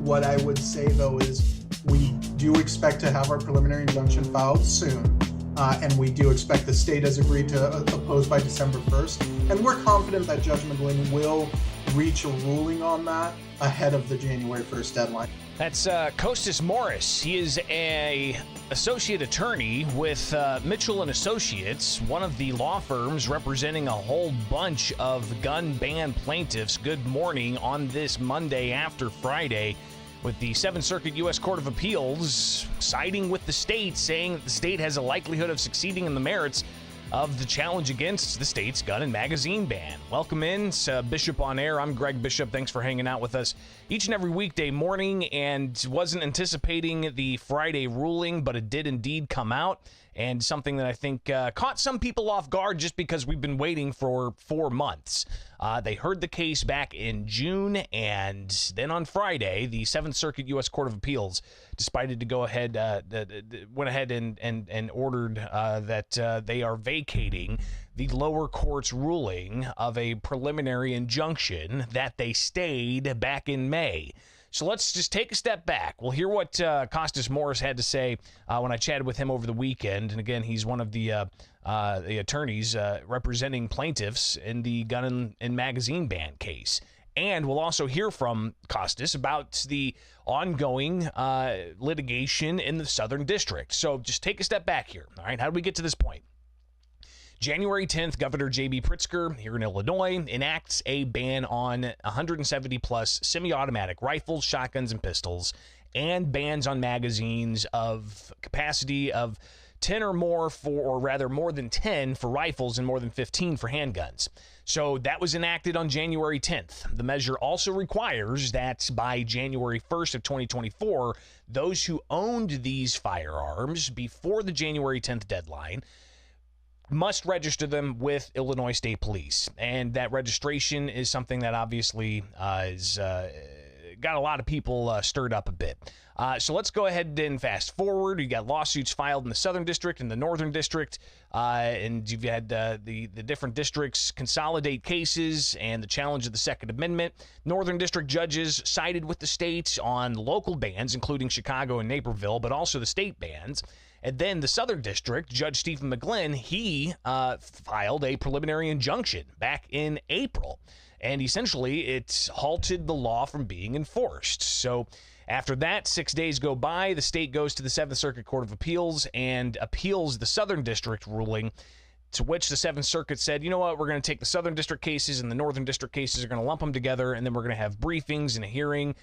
What I would say, though, is we do expect to have our preliminary injunction filed soon. And we do expect the state has agreed to oppose by December 1st. And we're confident that Judge McGlynn will reach a ruling on that ahead of the January 1st deadline. That's Costas Morris. He is an associate attorney with Mitchell & Associates, one of the law firms representing a whole bunch of gun ban plaintiffs. Good morning on this Monday after Friday, with the Seventh Circuit U.S. Court of Appeals siding with the state, saying that the state has a likelihood of succeeding in the merits of the challenge against the state's gun and magazine ban. Welcome in. It's Bishop on Air. I'm Greg Bishop. Thanks for hanging out with us each and every weekday morning, and wasn't anticipating the Friday ruling, but it did indeed come out, and something that I think caught some people off guard just because we've been waiting for 4 months. They heard the case back in June, and then on Friday, the Seventh Circuit U.S. Court of Appeals decided to go ahead, went ahead and ordered that they are vacating the lower court's ruling of a preliminary injunction that they stayed back in May. So let's just take a step back. We'll hear what Costas Morris had to say when I chatted with him over the weekend. And again, he's one of the attorneys representing plaintiffs in the gun and magazine ban case. And we'll also hear from Costas about the ongoing litigation in the Southern District. So just take a step back here. All right, how did we get to this point? January 10th, Governor J.B. Pritzker here in Illinois enacts a ban on 170-plus semi-automatic rifles, shotguns, and pistols, and bans on magazines of capacity of 10 or more or rather more than 10 for rifles and more than 15 for handguns. So that was enacted on January 10th. The measure also requires that by January 1st of 2024, those who owned these firearms before the January 10th deadline must register them with Illinois State Police. And that registration is something that obviously is got a lot of people stirred up a bit. So let's go ahead and fast forward. You got lawsuits filed in the Southern District and the Northern District, and you've had the different districts consolidate cases and the challenge of the Second Amendment. Northern District judges sided with the state on local bans, including Chicago and Naperville, but also the state bans. And then the Southern District, Judge Stephen McGlynn, he filed a preliminary injunction back in April. And essentially, it halted the law from being enforced. So after that, 6 days go by, the state goes to the Seventh Circuit Court of Appeals and appeals the Southern District ruling, to which the Seventh Circuit said, you know what, we're going to take the Southern District cases and the Northern District cases, are going to lump them together, and then we're going to have briefings and a hearing.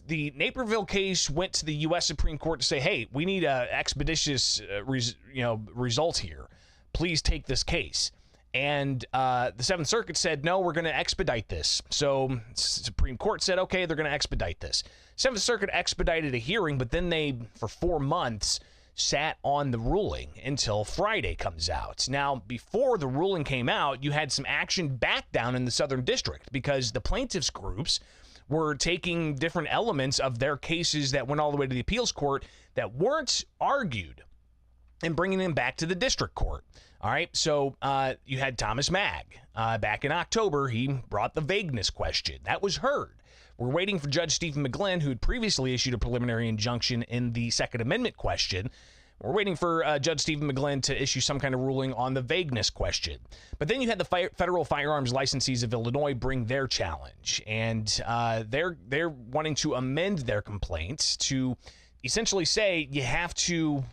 The Naperville case went to the U.S. Supreme Court to say, hey, we need an expeditious result here. Please take this case. And the Seventh Circuit said, no, we're going to expedite this. So Supreme Court said, okay, they're going to expedite this. Seventh Circuit expedited a hearing, but then they, for 4 months, sat on the ruling until Friday comes out. Now, before the ruling came out, you had some action back down in the Southern District because the plaintiffs' groups were taking different elements of their cases that went all the way to the appeals court that weren't argued and bringing them back to the district court. All right, so you had Thomas Magg. Back in October, he brought the vagueness question. That was heard. We're waiting for Judge Stephen McGlynn, who had previously issued a preliminary injunction in the Second Amendment question. We're waiting for Judge Stephen McGlynn to issue some kind of ruling on the vagueness question. But then you had the Federal Firearms Licensees of Illinois bring their challenge, and they're wanting to amend their complaint to essentially say you have to,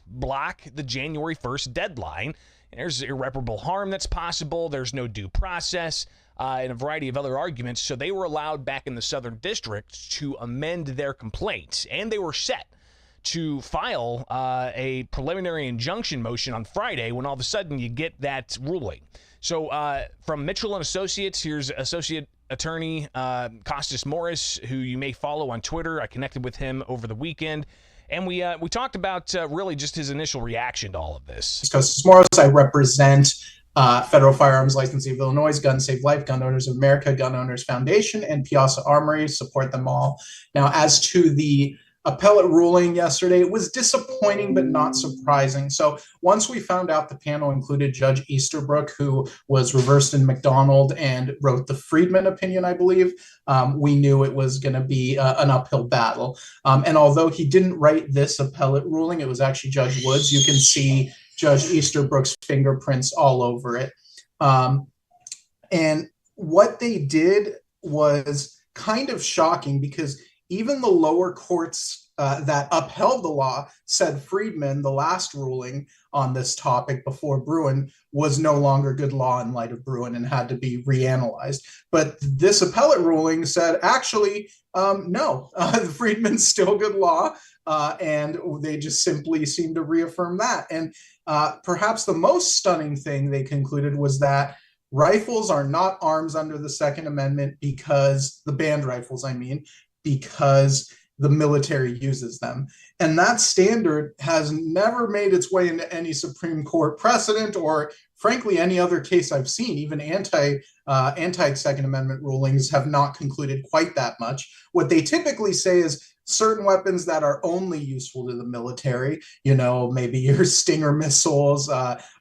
block the January 1st deadline. There's irreparable harm that's possible. There's no due process, and a variety of other arguments. So they were allowed back in the Southern District to amend their complaint, and they were set to file a preliminary injunction motion on Friday when all of a sudden you get that ruling. So from Mitchell & Associates, here's Associate Attorney Costas Morris, who you may follow on Twitter. I connected with him over the weekend, and we talked about really just his initial reaction to all of this. Costas Morris, I represent Federal Firearms Licensee of Illinois, Gun Save Life, Gun Owners of America, Gun Owners Foundation, and Piazza Armory. Support them all. Now, as to the appellate ruling yesterday. It was disappointing, but not surprising. So once we found out the panel included Judge Easterbrook, who was reversed in McDonald and wrote the Friedman opinion, I believe, we knew it was going to be an uphill battle. And although he didn't write this appellate ruling, it was actually Judge Woods. You can see Judge Easterbrook's fingerprints all over it. And what they did was kind of shocking, because even the lower courts that upheld the law said Friedman, the last ruling on this topic before Bruin, was no longer good law in light of Bruin and had to be reanalyzed. But this appellate ruling said, actually, no, Friedman's still good law, and they just simply seem to reaffirm that. And perhaps the most stunning thing they concluded was that rifles are not arms under the Second Amendment, because the banned rifles, I mean, because the military uses them. And that standard has never made its way into any Supreme Court precedent, or frankly, any other case I've seen. Even anti-Second Amendment rulings have not concluded quite that much. What they typically say is certain weapons that are only useful to the military, maybe your Stinger missiles,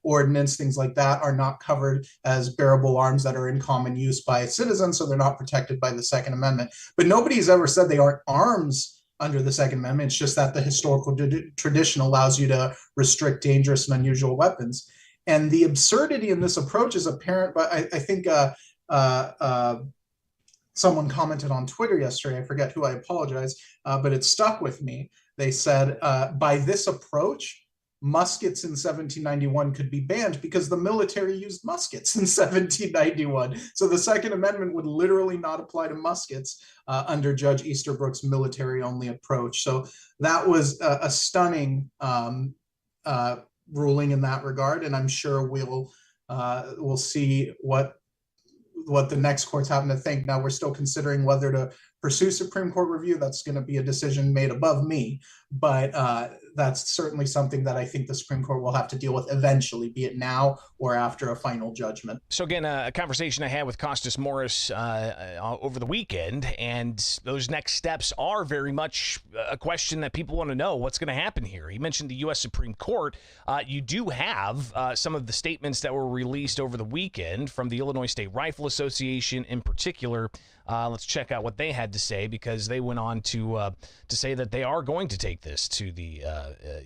ordnance, things like that, are not covered as bearable arms that are in common use by citizens, so they're not protected by the Second Amendment. But nobody's ever said they aren't arms under the Second Amendment. It's just that the historical tradition allows you to restrict dangerous and unusual weapons. And the absurdity in this approach is apparent, but I think someone commented on Twitter yesterday, I forget who, I apologize, but it stuck with me. They said, by this approach, muskets in 1791 could be banned because the military used muskets in 1791. So the Second Amendment would literally not apply to muskets under Judge Easterbrook's military-only approach. So that was a stunning ruling in that regard, and I'm sure we'll see what the next courts happen to think. Now, we're still considering whether to pursue Supreme Court review. That's going to be a decision made above me, but that's certainly something that I think the Supreme Court will have to deal with eventually, be it now or after a final judgment. So again, a conversation I had with Costas Morris over the weekend, and those next steps are very much a question that people want to know. What's going to happen here? He mentioned the U.S. Supreme Court. You do have some of the statements that were released over the weekend from the Illinois State Rifle Association in particular. Let's check out what they had to say, because they went on to say that they are going to take this to the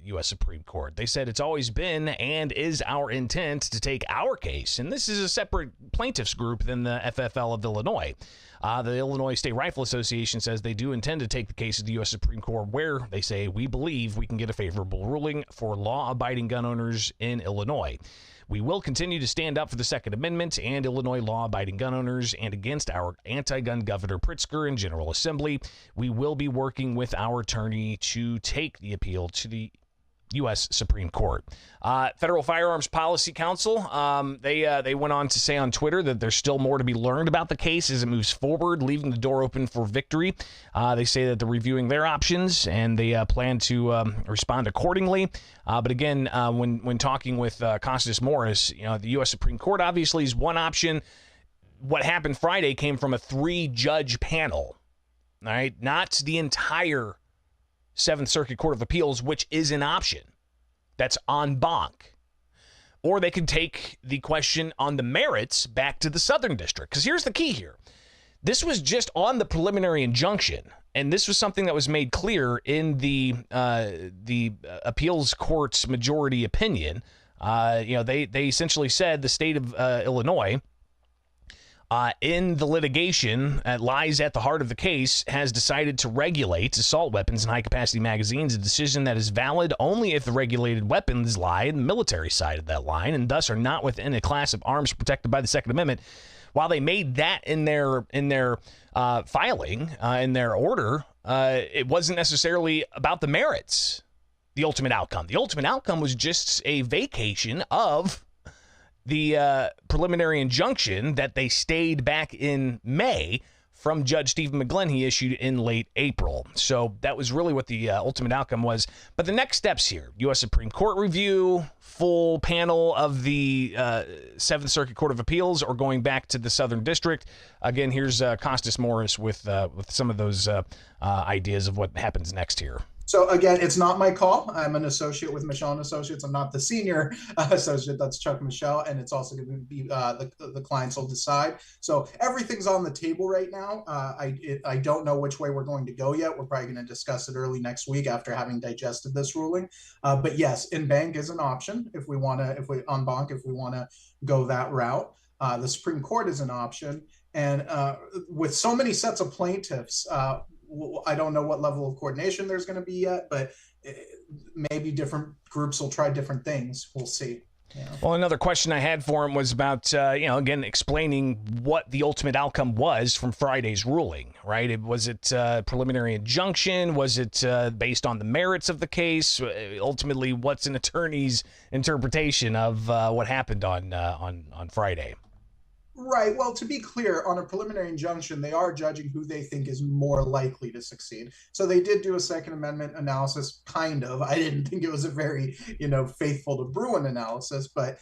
U.S. Supreme Court. They said it's always been and is our intent to take our case, and this is a separate plaintiffs group than the FFL of Illinois. The Illinois State Rifle Association says they do intend to take the case to the U.S. Supreme Court, where they say we believe we can get a favorable ruling for law-abiding gun owners in Illinois. We will continue to stand up for the Second Amendment and Illinois law-abiding gun owners and against our anti-gun Governor Pritzker in General Assembly. We will be working with our attorney to take the appeal to the U.S. Supreme Court. Federal Firearms Policy Council, they went on to say on Twitter that there's still more to be learned about the case as it moves forward, leaving the door open for victory. They say that they're reviewing their options and they plan to respond accordingly. But again, when talking with Costas Morris, the U.S. Supreme Court obviously is one option. What happened Friday came from a 3-judge panel, all right? Not the entire Seventh Circuit Court of Appeals, which is an option. That's en banc. Or they could take the question on the merits back to the Southern District. Because here's the key here. This was just on the preliminary injunction, and this was something that was made clear in the appeals court's majority opinion. They essentially said the state of Illinois, in the litigation that lies at the heart of the case, has decided to regulate assault weapons and high-capacity magazines, a decision that is valid only if the regulated weapons lie in the military side of that line and thus are not within a class of arms protected by the Second Amendment. While they made that in their filing, in their order, it wasn't necessarily about the merits, the ultimate outcome. The ultimate outcome was just a vacation of the preliminary injunction that they stayed back in May from Judge Stephen McGlynn he issued in late April. So that was really what the ultimate outcome was. But the next steps here, U.S. Supreme Court review, full panel of the Seventh Circuit Court of Appeals, or going back to the Southern District. Again, here's Costas Morris with some of those ideas of what happens next here. So again, it's not my call. I'm an associate with Michelle and Associates. I'm not the senior associate. That's Chuck Michelle, and it's also going to be the clients will decide. So everything's on the table right now. I don't know which way we're going to go yet. We're probably going to discuss it early next week after having digested this ruling. But yes, in bank is an option if we want to. If we en banc, if we want to go that route. The Supreme Court is an option, and with so many sets of plaintiffs. I don't know what level of coordination there's going to be yet, but maybe different groups will try different things. We'll see. Yeah. Well, another question I had for him was about, again, explaining what the ultimate outcome was from Friday's ruling, right? Was it preliminary injunction? Was it based on the merits of the case? Ultimately, what's an attorney's interpretation of what happened on Friday? Right. Well, to be clear, on a preliminary injunction, they are judging who they think is more likely to succeed. So they did do a Second Amendment analysis, kind of. I didn't think it was a very, faithful to Bruin analysis, but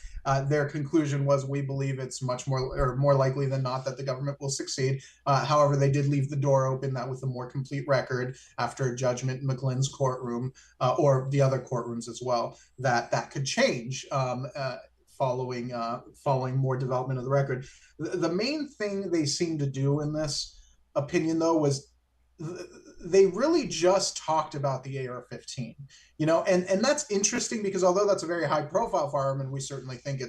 their conclusion was we believe it's much more likely than not that the government will succeed. However, they did leave the door open that with a more complete record after a judgment in McGlynn's courtroom or the other courtrooms as well, that could change. Following more development of the record. The main thing they seemed to do in this opinion, though, was they really just talked about the AR-15, and that's interesting because although that's a very high profile firearm and we certainly think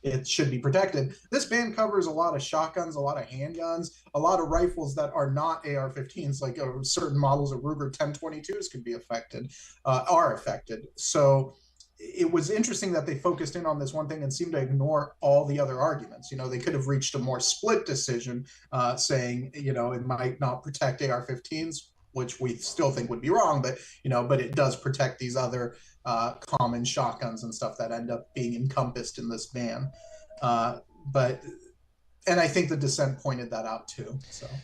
it should be protected, this ban covers a lot of shotguns, a lot of handguns, a lot of rifles that are not AR-15s, like certain models of Ruger 1022s could be are affected. So it was interesting that they focused in on this one thing and seemed to ignore all the other arguments. They could have reached a more split decision saying, it might not protect AR-15s, which we still think would be wrong, but it does protect these other common shotguns and stuff that end up being encompassed in this ban. And I think the dissent pointed that out too.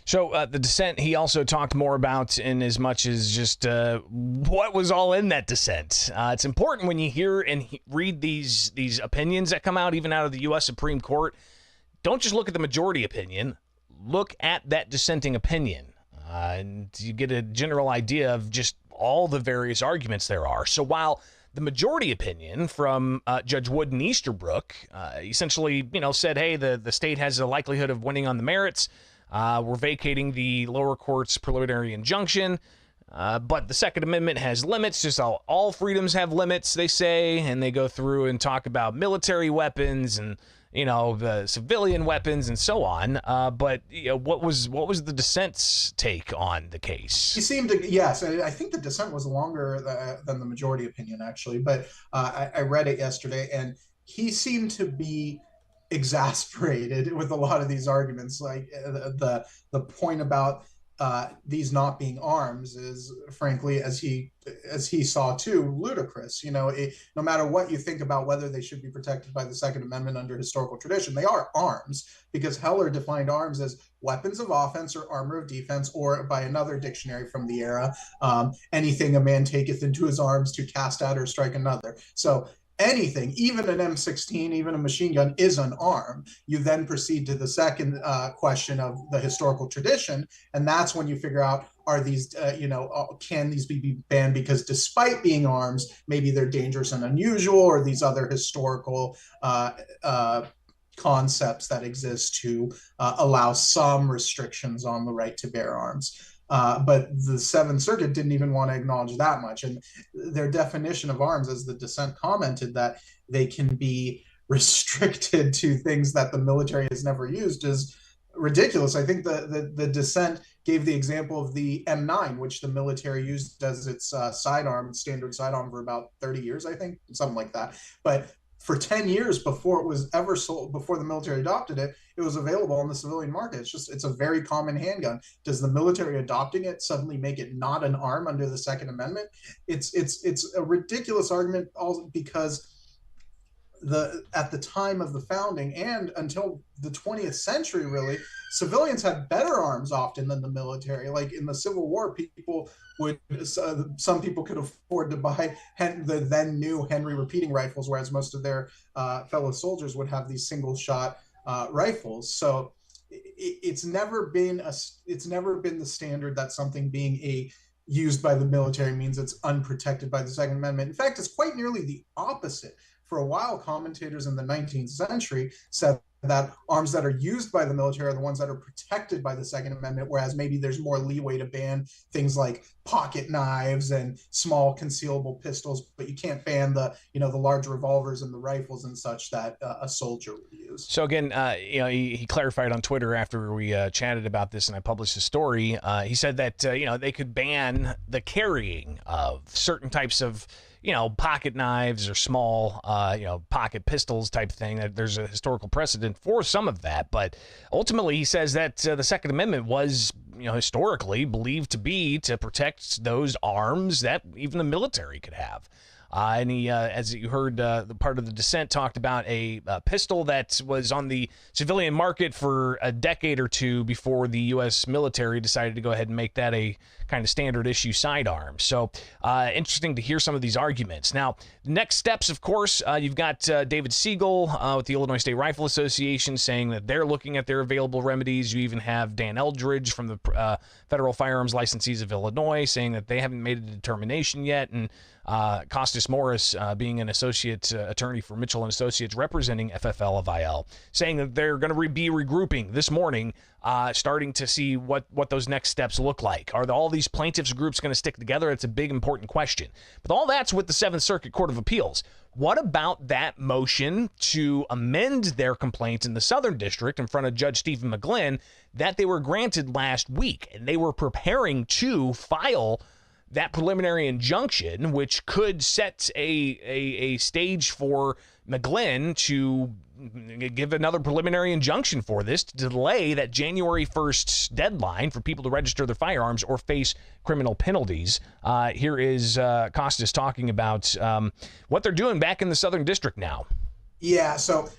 So the dissent, he also talked more about in as much as just what was all in that dissent. It's important when you hear and read these opinions that come out, even out of the U.S. Supreme Court. Don't just look at the majority opinion. Look at that dissenting opinion, and you get a general idea of just all the various arguments there are. So while the majority opinion from Judge Wood and Easterbrook essentially, said, hey, the state has a likelihood of winning on the merits. We're vacating the lower court's preliminary injunction. But the Second Amendment has limits, just all freedoms have limits, they say. And they go through and talk about military weapons and, the civilian weapons and so on. But what was the dissent's take on the case? He seemed to, yes, I think the dissent was longer than the majority opinion, actually. But I read it yesterday, and he seemed to be exasperated with a lot of these arguments. Like the point about these not being arms is, frankly, as he saw too, ludicrous. No matter what you think about whether they should be protected by the Second Amendment under historical tradition, they are arms, because Heller defined arms as weapons of offense or armor of defense, or by another dictionary from the era, anything a man taketh into his arms to cast at or strike another. So anything, even an M16, even a machine gun, is an arm. You then proceed to the second question of the historical tradition, and that's when you figure out, are these, can these be banned because despite being arms, maybe they're dangerous and unusual, or these other historical concepts that exist to allow some restrictions on the right to bear arms. But the Seventh Circuit didn't even want to acknowledge that much. And their definition of arms, as the dissent commented, that they can be restricted to things that the military has never used, is ridiculous. I think the dissent gave the example of the M9, which the military used as its standard sidearm for about 30 years, I think, something like that. But for 10 years before it was ever sold, before the military adopted it, it was available on the civilian market. It's a very common handgun. Does the military adopting it suddenly make it not an arm under the Second Amendment? It's a ridiculous argument, also because at the time of the founding and until the 20th century, really, civilians had better arms often than the military. Like in the Civil War, people would some people could afford to buy the then new Henry repeating rifles, whereas most of their fellow soldiers would have these single shot rifles. So it's never been the standard that something being used by the military means it's unprotected by the Second Amendment. In fact, it's quite nearly the opposite. For a while, commentators in the 19th century said that arms that are used by the military are the ones that are protected by the Second Amendment, whereas maybe there's more leeway to ban things like pocket knives and small concealable pistols, but you can't ban the large revolvers and the rifles and such that a soldier would use. So again, he clarified on Twitter after we chatted about this and I published a story. He said that they could ban the carrying of certain types of pocket knives or small, pocket pistols type thing. There's a historical precedent for some of that, but ultimately he says that the Second Amendment was, historically believed to be to protect those arms that even the military could have. And he, as you heard, the part of the dissent talked about a pistol that was on the civilian market for a decade or two before the U.S. military decided to go ahead and make that a kind of standard issue sidearm. So interesting to hear some of these arguments. Now, next steps, of course, you've got David Siegel with the Illinois State Rifle Association saying that they're looking at their available remedies. You even have Dan Eldridge from the Federal Firearms Licensees of Illinois saying that they haven't made a determination yet. And Costas Morris, being an associate attorney for Mitchell and Associates representing FFL of IL, saying that they're going to be regrouping this morning, starting to see what those next steps look like. Are all these plaintiffs groups going to stick together? It's a big, important question. But all that's with the Seventh Circuit Court of Appeals. What about that motion to amend their complaint in the Southern District in front of Judge Stephen McGlynn that they were granted last week? And they were preparing to file that preliminary injunction, which could set a stage for McGlynn to give another preliminary injunction for this to delay that January 1st deadline for people to register their firearms or face criminal penalties. Here is Costas talking about what they're doing back in the Southern District now. Yeah, so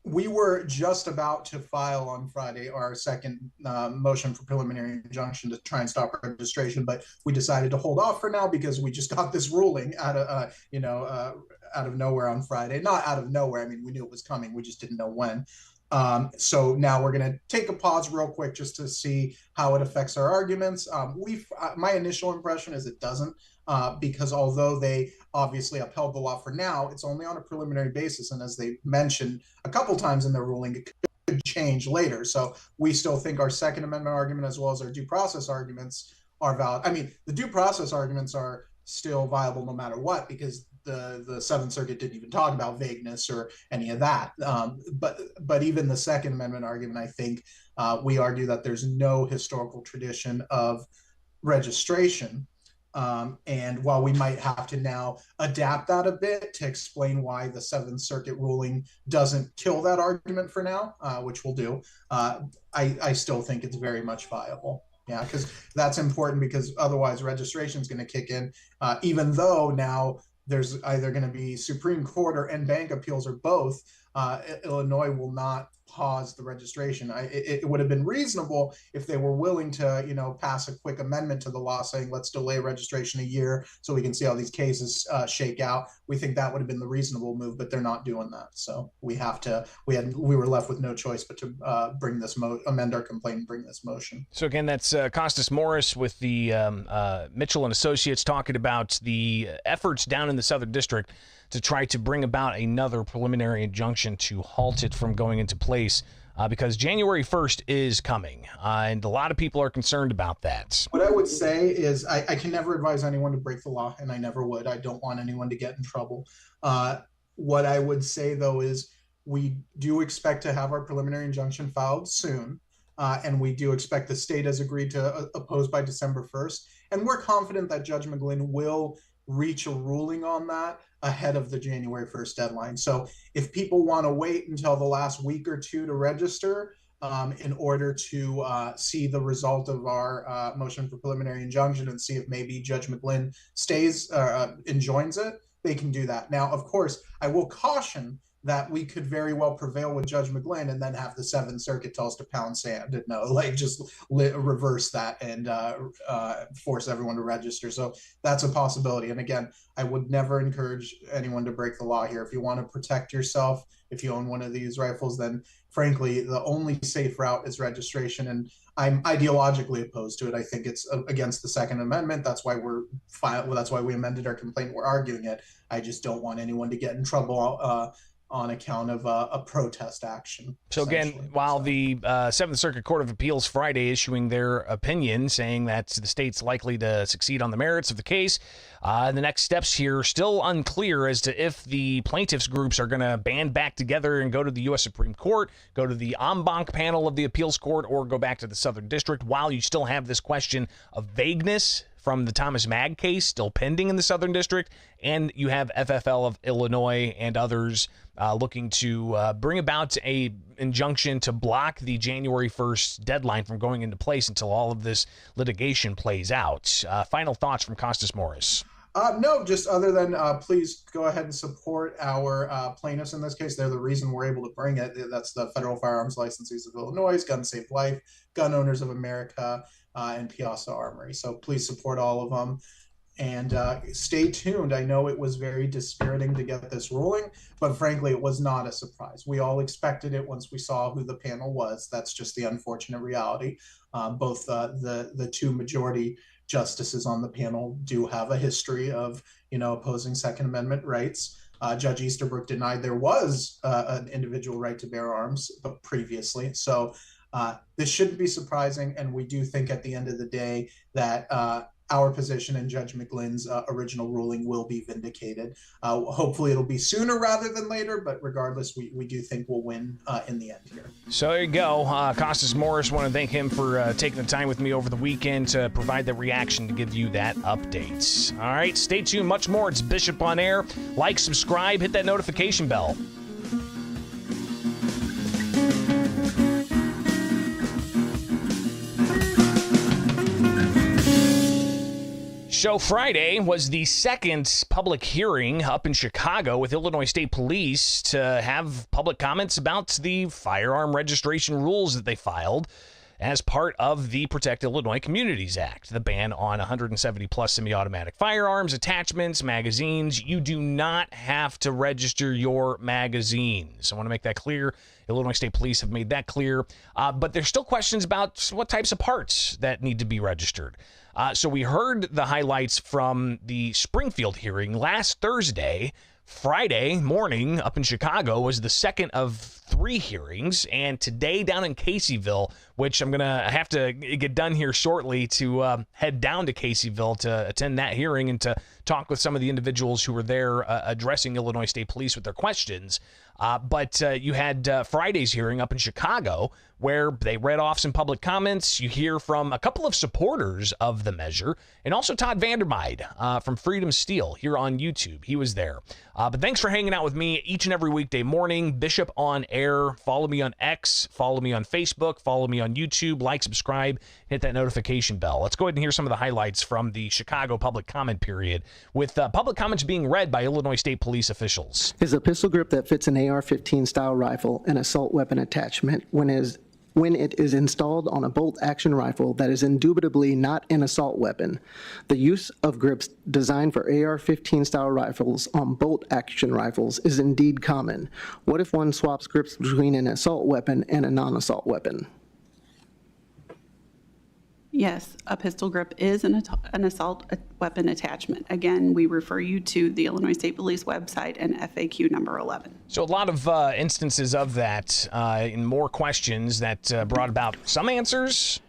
we were just about to file on Friday our second motion for preliminary injunction to try and stop registration, but we decided to hold off for now because we just got this ruling out of nowhere on Friday. Not out of nowhere. I mean, we knew it was coming. We just didn't know when. So now we're going to take a pause real quick just to see how it affects our arguments. My initial impression is it doesn't, because although they obviously upheld the law for now, it's only on a preliminary basis. And as they mentioned a couple times in their ruling, it could change later. So we still think our Second Amendment argument as well as our due process arguments are valid. I mean, the due process arguments are still viable no matter what, because the Seventh Circuit didn't even talk about vagueness or any of that. But even the Second Amendment argument, I think we argue that there's no historical tradition of registration. And while we might have to now adapt that a bit to explain why the Seventh Circuit ruling doesn't kill that argument for now, which we'll do, I still think it's very much viable. Yeah, because that's important, because otherwise registration is going to kick in, even though now there's either going to be Supreme Court or en banc appeals or both. Illinois will not pause the registration. It would have been reasonable if they were willing to, pass a quick amendment to the law saying, let's delay registration a year so we can see how these cases shake out. We think that would have been the reasonable move, but they're not doing that. So we were left with no choice but to amend our complaint and bring this motion. So again, that's Costas Morris with the Mitchell and Associates talking about the efforts down in the Southern District to try to bring about another preliminary injunction to halt it from going into place, because January 1st is coming, and a lot of people are concerned about that. What I would say is I can never advise anyone to break the law, and I never would. I don't want anyone to get in trouble. What I would say, though, is we do expect to have our preliminary injunction filed soon, and we do expect the state has agreed to oppose by December 1st, and we're confident that Judge McGlynn will reach a ruling on that ahead of the January 1st deadline. So if people want to wait until the last week or two to register in order to see the result of our motion for preliminary injunction and see if maybe Judge McGlynn enjoins it, they can do that. Now, of course, I will caution that we could very well prevail with Judge McGlynn and then have the Seventh Circuit tell us to pound sand and just reverse that and force everyone to register. So that's a possibility. And again, I would never encourage anyone to break the law here. If you want to protect yourself, if you own one of these rifles, then frankly, the only safe route is registration. And I'm ideologically opposed to it. I think it's against the Second Amendment. That's why that's why we amended our complaint. We're arguing it. I just don't want anyone to get in trouble on account of a protest action. So again, while the Seventh Circuit Court of Appeals Friday issuing their opinion saying that the state's likely to succeed on the merits of the case, the next steps here are still unclear as to if the plaintiffs groups are going to band back together and go to the U.S. Supreme Court, go to the en banc panel of the appeals court, or go back to the Southern District, while you still have this question of vagueness from the Thomas Mag case still pending in the Southern District, and you have FFL of Illinois and others looking to bring about a injunction to block the January 1st deadline from going into place until all of this litigation plays out. Final thoughts from Costas Morris. No, just other than please go ahead and support our plaintiffs in this case. They're the reason we're able to bring it. That's the Federal Firearms Licensees of Illinois, Gun Save Life, Gun Owners of America, and Piazza Armory. So please support all of them. And stay tuned. I know it was very dispiriting to get this ruling, but frankly, it was not a surprise. We all expected it once we saw who the panel was. That's just the unfortunate reality. Both the two majority justices on the panel do have a history of, opposing Second Amendment rights. Judge Easterbrook denied there was an individual right to bear arms previously. So this shouldn't be surprising. And we do think at the end of the day that our position and Judge McGlynn's original ruling will be vindicated. Hopefully it'll be sooner rather than later, but regardless, we do think we'll win in the end here. So there you go. Costas Morris, want to thank him for taking the time with me over the weekend to provide the reaction to give you that update. All right, stay tuned. Much more. It's Bishop on Air. Like, subscribe, hit that notification bell. So Friday was the second public hearing up in Chicago with Illinois State Police to have public comments about the firearm registration rules that they filed as part of the Protect Illinois Communities Act, the ban on 170-plus semi-automatic firearms, attachments, magazines. You do not have to register your magazines. I want to make that clear. Illinois State Police have made that clear. But there's still questions about what types of parts that need to be registered. So we heard the highlights from the Springfield hearing last Thursday. Friday morning up in Chicago was the second of 3 hearings, and today down in Caseyville, which I'm going to have to get done here shortly to head down to Caseyville to attend that hearing and to talk with some of the individuals who were there addressing Illinois State Police with their questions. But you had Friday's hearing up in Chicago where they read off some public comments. You hear from a couple of supporters of the measure, and also Todd Vandermeide from Freedom Steel here on YouTube. He was there. But thanks for hanging out with me each and every weekday morning. Bishop on Air. Follow me on X. Follow me on Facebook. Follow me on YouTube. Like, subscribe, hit that notification bell. Let's go ahead and hear some of the highlights from the Chicago public comment period, with public comments being read by Illinois State Police officials. Is a pistol grip that fits an AR-15 style rifle an assault weapon attachment when it is installed on a bolt-action rifle that is indubitably not an assault weapon. The use of grips designed for AR-15 style rifles on bolt-action rifles is indeed common. What if one swaps grips between an assault weapon and a non-assault weapon? Yes, a pistol grip is an assault weapon attachment. Again, we refer you to the Illinois State Police website and FAQ number 11. So a lot of instances of that and more questions that brought about some answers.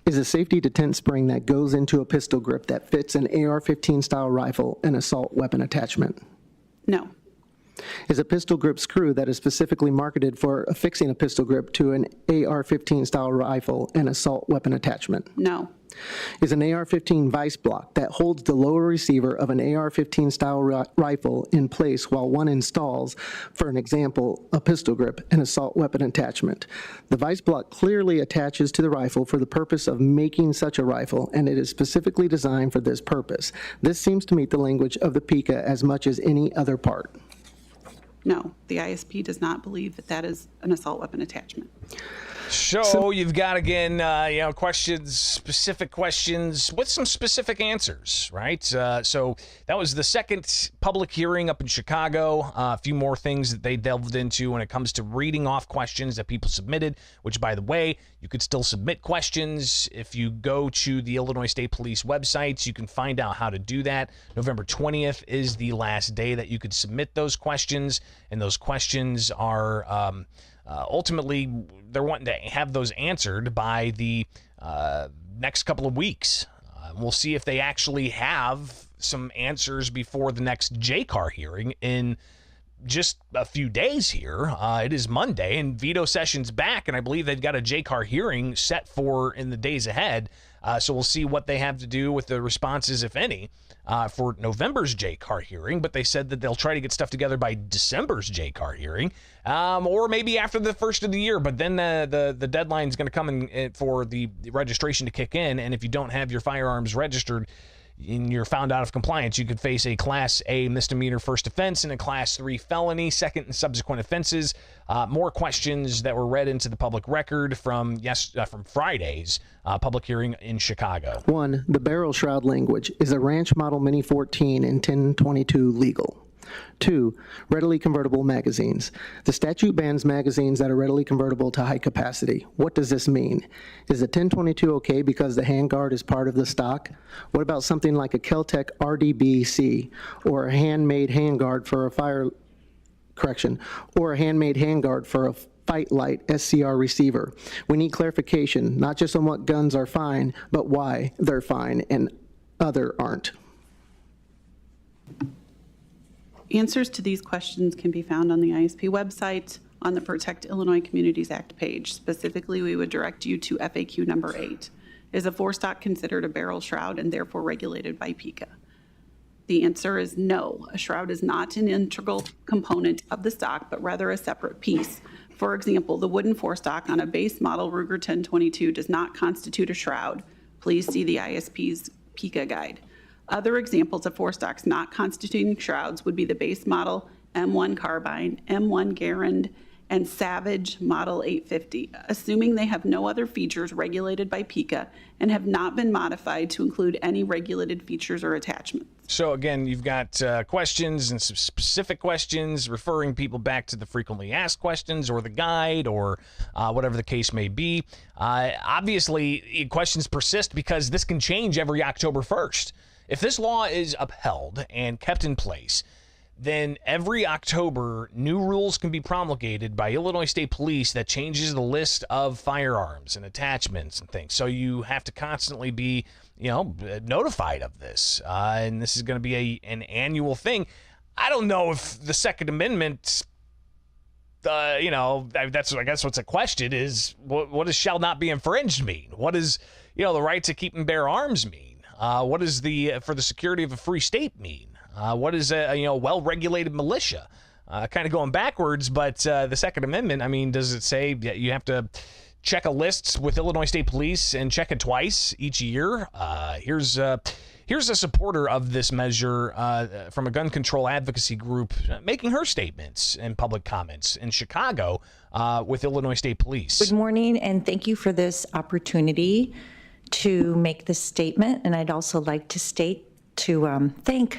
Is a safety detent spring that goes into a pistol grip that fits an AR-15 style rifle an assault weapon attachment? No. Is a pistol grip screw that is specifically marketed for affixing a pistol grip to an AR-15 style rifle an assault weapon attachment? No. is an AR-15 vice block that holds the lower receiver of an AR-15 style rifle in place while one installs, for an example, a pistol grip and assault weapon attachment. The vice block clearly attaches to the rifle for the purpose of making such a rifle, and it is specifically designed for this purpose. This seems to meet the language of the PICA as much as any other part. No, the ISP does not believe that that is an assault weapon attachment. So you've got, again, questions, specific questions with some specific answers, right? So that was the second public hearing up in Chicago. A few more things that they delved into when it comes to reading off questions that people submitted, which, by the way, you could still submit questions. If you go to the Illinois State Police websites, you can find out how to do that. November 20th is the last day that you could submit those questions, and those questions are... ultimately, they're wanting to have those answered by the next couple of weeks. We'll see if they actually have some answers before the next JCAR hearing in just a few days here. It is Monday, and veto session's back, and I believe they've got a JCAR hearing set for in the days ahead. So we'll see what they have to do with the responses, if any, for November's JCAR hearing. But they said that they'll try to get stuff together by December's JCAR hearing, or maybe after the first of the year. But then the deadline's going to come in for the registration to kick in. And if you don't have your firearms registered and you're found out of compliance, you could face a Class A misdemeanor first offense and a Class 3 felony second and subsequent offenses. More questions that were read into the public record from Friday's public hearing in Chicago. 1, the barrel shroud language. Is a Ranch Model Mini 14 and 1022 legal? 2, readily convertible magazines. The statute bans magazines that are readily convertible to high capacity. What does this mean? Is a 1022 okay because the handguard is part of the stock? What about something like a Kel-Tec RDBC or a handmade handguard for a or a handmade handguard for a Fight Light SCR receiver? We need clarification, not just on what guns are fine, but why they're fine and other aren't. Answers to these questions can be found on the ISP website on the Protect Illinois Communities Act page. Specifically, we would direct you to FAQ number 8. Is a forestock considered a barrel shroud and therefore regulated by PICA? The answer is no. A shroud is not an integral component of the stock, but rather a separate piece. For example, the wooden forestock on a base model Ruger 1022 does not constitute a shroud. Please see the ISP's PICA guide. Other examples of forestocks not constituting shrouds would be the base model M1 Carbine, M1 Garand, and Savage Model 850, assuming they have no other features regulated by PICA and have not been modified to include any regulated features or attachments. So again, you've got questions and some specific questions referring people back to the frequently asked questions or the guide or whatever the case may be. Obviously, questions persist because this can change every October 1st. If this law is upheld and kept in place, then every October, new rules can be promulgated by Illinois State Police that changes the list of firearms and attachments and things. So you have to constantly be, notified of this. And this is going to be an annual thing. I don't know if the Second Amendment, that's, I guess what's a question is, what does shall not be infringed mean? What does, the right to keep and bear arms mean? What does for the security of a free state mean? What is a well-regulated militia? Kind of going backwards, but the Second Amendment, does it say that you have to check a list with Illinois State Police and check it twice each year? Here's a supporter of this measure from a gun control advocacy group making her statements and public comments in Chicago with Illinois State Police. Good morning, and thank you for this opportunity to make this statement. And I'd also like to thank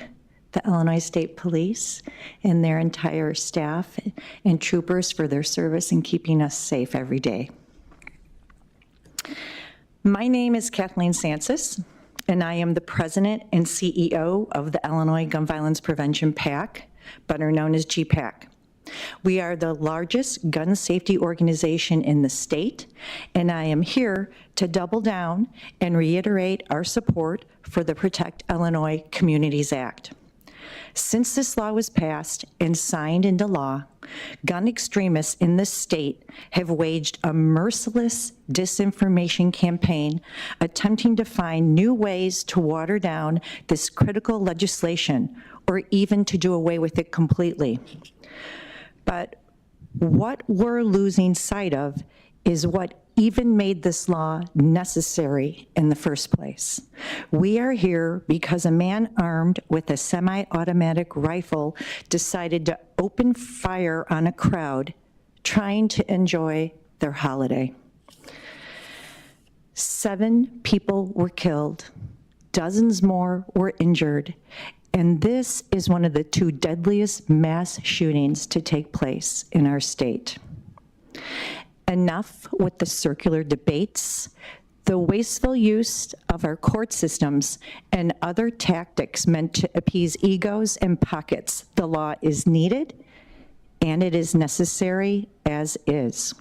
the Illinois State Police and their entire staff and troopers for their service in keeping us safe every day. My name is Kathleen Sansis, and I am the president and CEO of the Illinois Gun Violence Prevention PAC, better known as GPAC. We are the largest gun safety organization in the state, and I am here to double down and reiterate our support for the Protect Illinois Communities Act. Since this law was passed and signed into law, gun extremists in this state have waged a merciless disinformation campaign attempting to find new ways to water down this critical legislation or even to do away with it completely. But what we're losing sight of is what even made this law necessary in the first place. We are here because a man armed with a semi-automatic rifle decided to open fire on a crowd trying to enjoy their holiday. 7 people were killed, dozens more were injured, and this is one of the 2 deadliest mass shootings to take place in our state. Enough with the circular debates, the wasteful use of our court systems, and other tactics meant to appease egos and pockets. The law is needed, and it is necessary as is.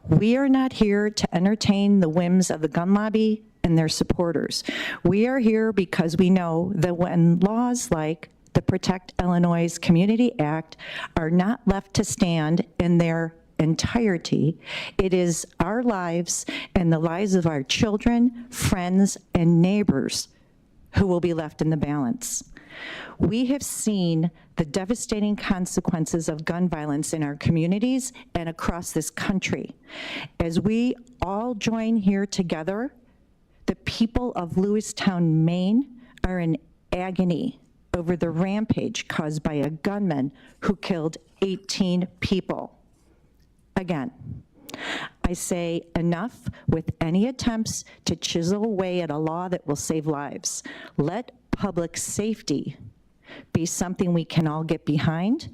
We are not here to entertain the whims of the gun lobby and their supporters. We are here because we know that when laws like the Protect Illinois Community Act are not left to stand in their entirety, it is our lives and the lives of our children, friends, and neighbors who will be left in the balance. We have seen the devastating consequences of gun violence in our communities and across this country. As we all join here together, the people of Lewistown, Maine are in agony over the rampage caused by a gunman who killed 18 people. Again, I say enough with any attempts to chisel away at a law that will save lives. Let public safety be something we can all get behind,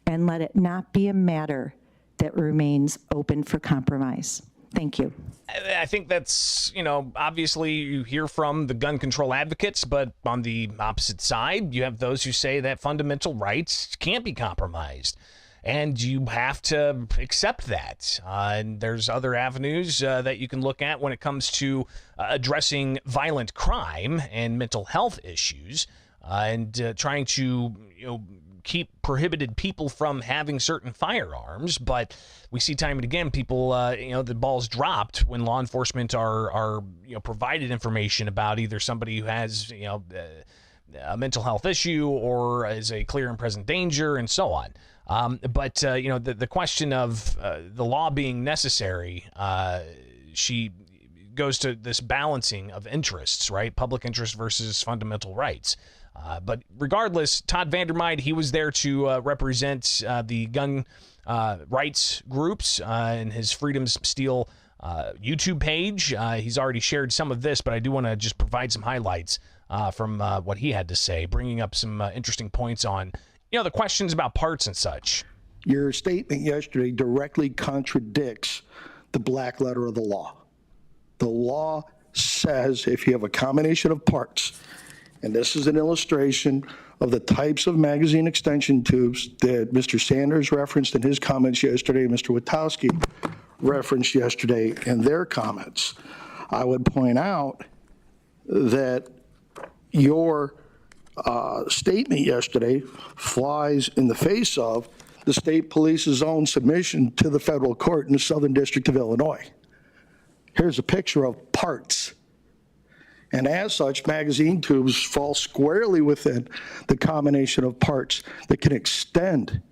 and let it not be a matter that remains open for compromise. Thank you. I think that's, obviously you hear from the gun control advocates, but on the opposite side, you have those who say that fundamental rights can't be compromised. And you have to accept that. And there's other avenues that you can look at when it comes to addressing violent crime and mental health issues, and trying to keep prohibited people from having certain firearms. But we see time and again people, the ball's dropped when law enforcement are provided information about either somebody who has a mental health issue or is a clear and present danger, and so on. But the question of the law being necessary, she goes to this balancing of interests, right? Public interest versus fundamental rights. But regardless, Todd Vandermeide, he was there to represent the gun rights groups in his Freedoms Steel YouTube page. He's already shared some of this, but I do want to just provide some highlights from what he had to say, bringing up some interesting points on the questions about parts and such. Your statement yesterday directly contradicts the black letter of the law. The law says if you have a combination of parts, and this is an illustration of the types of magazine extension tubes that Mr. Sanders referenced in his comments yesterday, Mr. Witowski referenced yesterday in their comments. I would point out that your statement yesterday flies in the face of the state police's own submission to the federal court in the Southern District of Illinois. Here's a picture of parts. And as such, magazine tubes fall squarely within the combination of parts that can extend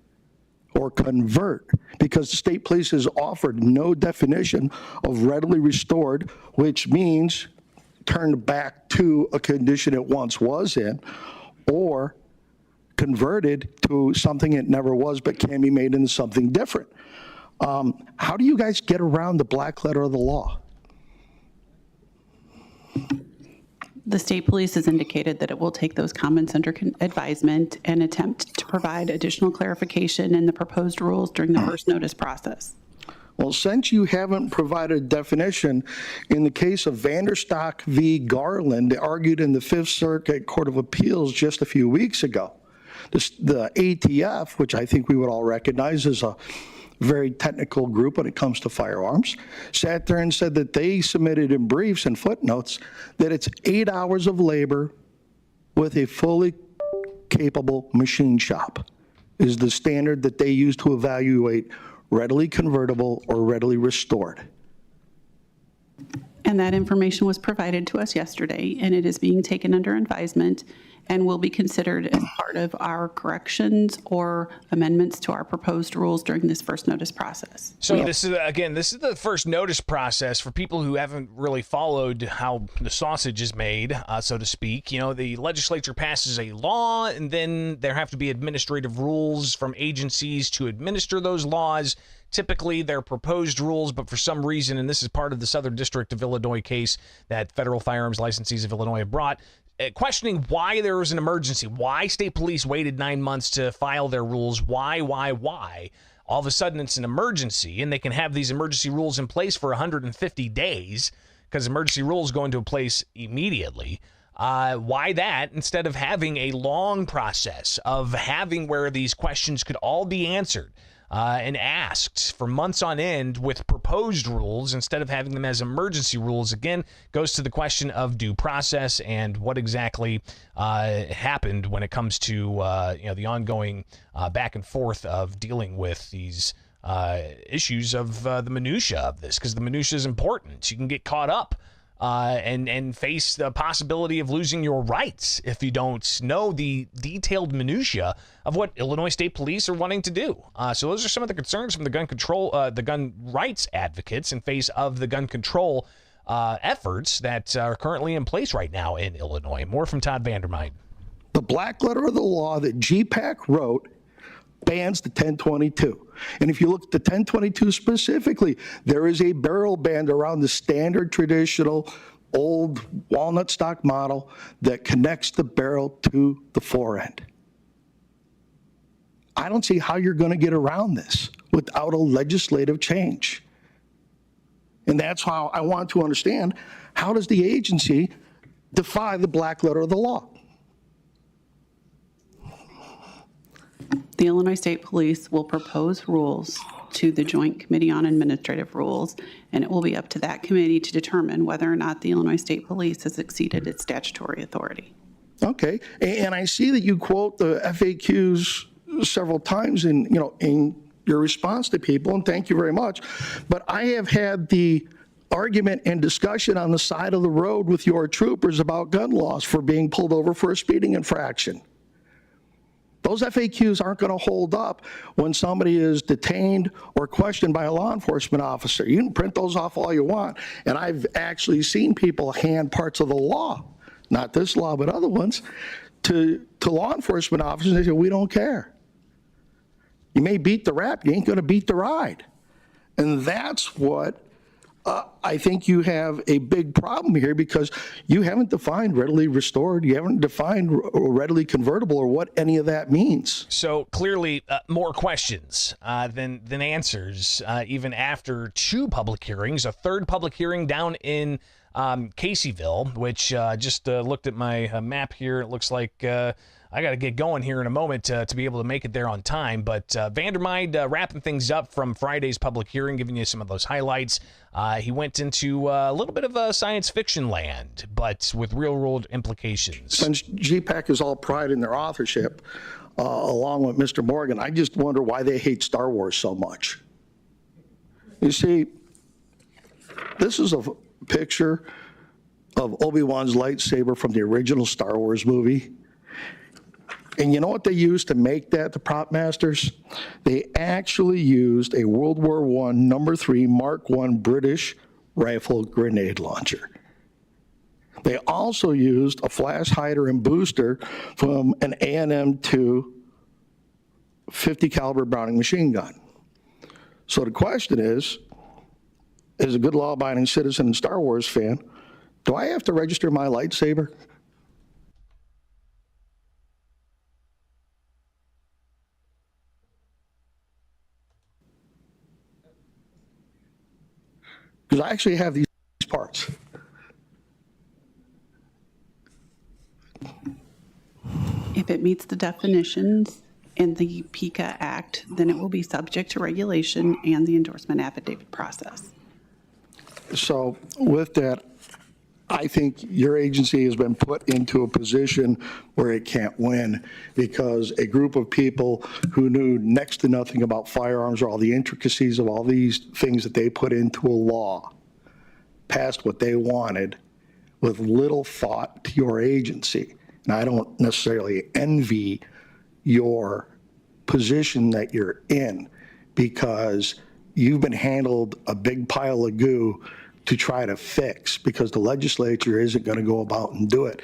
or convert, because the state police has offered no definition of readily restored, which means turned back to a condition it once was in, or converted to something it never was but can be made into something different. How do you guys get around the black letter of the law? The state police has indicated that it will take those comments under advisement and attempt to provide additional clarification in the proposed rules during the first notice process. Well, since you haven't provided a definition, in the case of Vanderstock v. Garland, argued in the Fifth Circuit Court of Appeals just a few weeks ago, the ATF, which I think we would all recognize as a very technical group when it comes to firearms, sat there and said that they submitted in briefs and footnotes that it's 8 hours of labor with a fully capable machine shop is the standard that they use to evaluate readily convertible or readily restored. And that information was provided to us yesterday, and it is being taken under advisement and will be considered as part of our corrections or amendments to our proposed rules during this first notice process. So this is the first notice process for people who haven't really followed how the sausage is made, so to speak. You know, the legislature passes a law, and then there have to be administrative rules from agencies to administer those laws. Typically, they're proposed rules, but for some reason, and this is part of the Southern District of Illinois case that Federal Firearms Licensees of Illinois have brought, questioning why there was an emergency, why state police waited 9 months to file their rules, why? All of a sudden, it's an emergency, and they can have these emergency rules in place for 150 days because emergency rules go into place immediately. Why that instead of having a long process of having where these questions could all be answered and asked for months on end with proposed rules instead of having them as emergency rules? Again, goes to the question of due process and what exactly happened when it comes to the ongoing back and forth of dealing with these issues of the minutia of this, because the minutia is important. You can get caught up and face the possibility of losing your rights if you don't know the detailed minutia of what Illinois State Police are wanting to do. So those are some of the concerns from the gun rights advocates in face of the gun control efforts that are currently in place right now in Illinois. More from Todd Vandermine. The black letter of the law that GPAC wrote bans the 1022. And if you look at the 1022 specifically, there is a barrel band around the standard traditional old walnut stock model that connects the barrel to the forend. I don't see how you're going to get around this without a legislative change. And that's how I want to understand, how does the agency defy the black letter of the law? The Illinois State Police will propose rules to the Joint Committee on Administrative Rules, and it will be up to that committee to determine whether or not the Illinois State Police has exceeded its statutory authority. Okay, and I see that you quote the FAQs several times in your response to people, and thank you very much. But I have had the argument and discussion on the side of the road with your troopers about gun laws for being pulled over for a speeding infraction. Those FAQs aren't going to hold up when somebody is detained or questioned by a law enforcement officer. You can print those off all you want, and I've actually seen people hand parts of the law, not this law, but other ones, to law enforcement officers, and they say, we don't care. You may beat the rap, you ain't going to beat the ride. And that's what I think you have a big problem here, because you haven't defined readily restored, you haven't defined readily convertible, or what any of that means. So clearly more questions than answers, even after 2 public hearings, a 3rd public hearing down in Caseyville, which just looked at my map here. It looks like I got to get going here in a moment to be able to make it there on time. But Vandermine wrapping things up from Friday's public hearing, giving you some of those highlights. He went into a little bit of a science fiction land, but with real-world implications. Since GPAC is all pride in their authorship, along with Mr. Morgan, I just wonder why they hate Star Wars so much. You see, this is a picture of Obi-Wan's lightsaber from the original Star Wars movie. And you know what they used to make that, the prop masters? They actually used a World War I No. 3 Mark I British rifle grenade launcher. They also used a flash hider and booster from an A&M 2 50 caliber Browning machine gun. So the question is, as a good law-abiding citizen and Star Wars fan, do I have to register my lightsaber? Because I actually have these parts. If it meets the definitions in the PICA Act, then it will be subject to regulation and the endorsement affidavit process. So with that, I think your agency has been put into a position where it can't win because a group of people who knew next to nothing about firearms or all the intricacies of all these things that they put into a law passed what they wanted with little thought to your agency. And I don't necessarily envy your position that you're in because you've been handled a big pile of goo to try to fix because the legislature isn't going to go about and do it.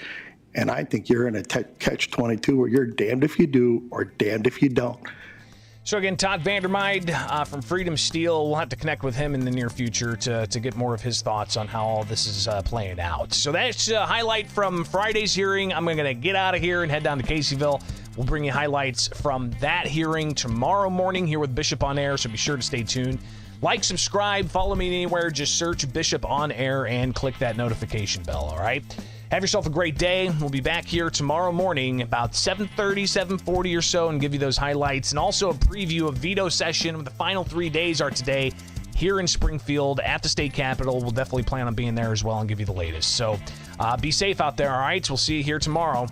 And I think you're in a catch-22 where you're damned if you do or damned if you don't. So again, Todd Vandermeide from Freedom Steel. We'll have to connect with him in the near future to get more of his thoughts on how all this is playing out. So that's a highlight from Friday's hearing. I'm going to get out of here and head down to Caseyville. We'll bring you highlights from that hearing tomorrow morning here with Bishop on Air, so be sure to stay tuned. Like, subscribe, follow me anywhere. Just search Bishop on Air and click that notification bell, all right? Have yourself a great day. We'll be back here tomorrow morning about 7:30, 7:40 or so and give you those highlights and also a preview of veto session. The final 3 days are today here in Springfield at the state capitol. We'll definitely plan on being there as well and give you the latest. So be safe out there, all right? We'll see you here tomorrow.